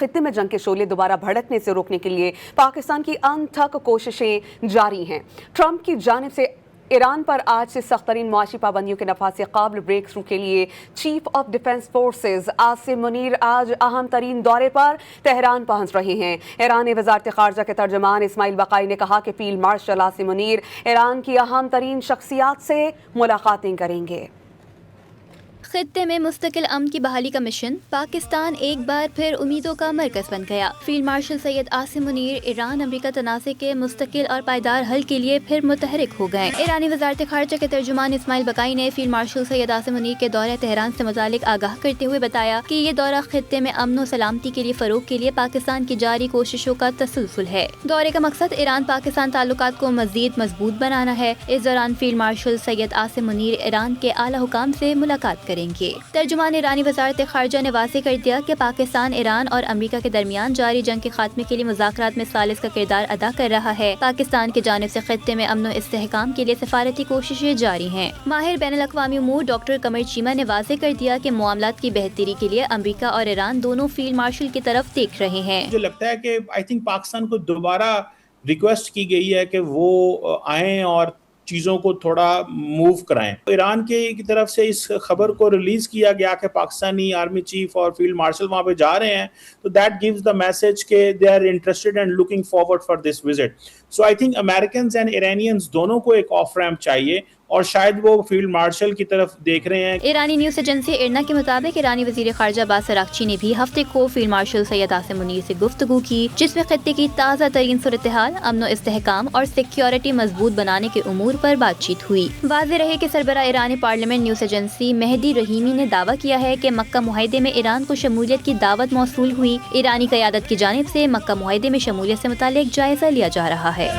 خطے میں جنگ کے شعلے دوبارہ بھڑکنے سے روکنے کے لیے پاکستان کی انتھک کوششیں جاری ہیں۔ ٹرمپ کی جانب سے ایران پر آج سے سخت ترین معاشی پابندیوں کے نفاذ سے قابل بریک تھرو کے لیے chief of defence forces Asim Munir آج اہم ترین دورے پر تہران پہنچ رہے ہیں۔ ایرانی وزارت خارجہ کے ترجمان اسماعیل بقائی نے کہا کہ فیلڈ مارشل عاصم منیر ایران کی اہم ترین شخصیات سے ملاقاتیں کریں گے۔ خطے میں مستقل امن کی بحالی کا مشن، پاکستان ایک بار پھر امیدوں کا مرکز بن گیا۔ فیلڈ مارشل سید عاصم منیر ایران امریکہ تنازع کے مستقل اور پائیدار حل کے لیے پھر متحرک ہو گئے۔ ایرانی وزارت خارجہ کے ترجمان اسماعیل بقائی نے فیلڈ مارشل سید عاصم منیر کے دورہ تہران سے متعلق آگاہ کرتے ہوئے بتایا کہ یہ دورہ خطے میں امن و سلامتی کے لیے فروغ کے لیے پاکستان کی جاری کوششوں کا تسلسل ہے۔ دورے کا مقصد ایران پاکستان تعلقات کو مزید مضبوط بنانا ہے۔ اس دوران فیلڈ مارشل سید عاصم منیر ایران کے اعلیٰ حکام سے ملاقات کریں گے۔ ترجمان ایرانی وزارت خارجہ نے واضح کر دیا کہ پاکستان ایران اور امریکہ کے درمیان جاری جنگ کے خاتمے کے لیے مذاکرات میں ثالث کا کردار ادا کر رہا ہے۔ پاکستان کی جانب سے خطے میں امن و استحکام کے لیے سفارتی کوششیں جاری ہیں۔ ماہر بین الاقوامی امور ڈاکٹر قمر چیمہ نے واضح کر دیا کہ معاملات کی بہتری کے لیے امریکہ اور ایران دونوں فیلڈ مارشل کی طرف دیکھ رہے ہیں۔ مجھے لگتا ہے کہ پاکستان کو دوبارہ ریکویسٹ کی گئی ہے کہ وہ آئیں اور چیزوں کو تھوڑا موو کرائیں۔ ایران کی طرف سے اس خبر کو ریلیز کیا گیا کہ پاکستانی آرمی چیف اور فیلڈ مارشل وہاں پہ جا رہے ہیں، تو دیٹ گیوز دا میسج کہ they are interested and looking forward for this visit. So I think Americans and Iranians دونوں کو ایک آف ریمپ چاہیے، اور شاید وہ فیلڈ مارشل کی طرف دیکھ رہے ہیں۔ ایرانی نیوز ایجنسی ارنا کے مطابق ایرانی وزیر خارجہ عباس اراغچی نے بھی ہفتے کو فیلڈ مارشل سید عاصم منیر سے گفتگو کی، جس میں خطے کی تازہ ترین صورتحال، امن و استحکام اور سیکیورٹی مضبوط بنانے کے امور پر بات چیت ہوئی۔ واضح رہے کہ سربراہ ایرانی پارلیمنٹ نیوز ایجنسی مہدی رحیمی نے دعویٰ کیا ہے کہ مکہ معاہدے میں ایران کو شمولیت کی دعوت موصول ہوئی۔ ایرانی قیادت کی جانب سے مکہ معاہدے میں شمولیت سے متعلق جائزہ لیا جا رہا ہے۔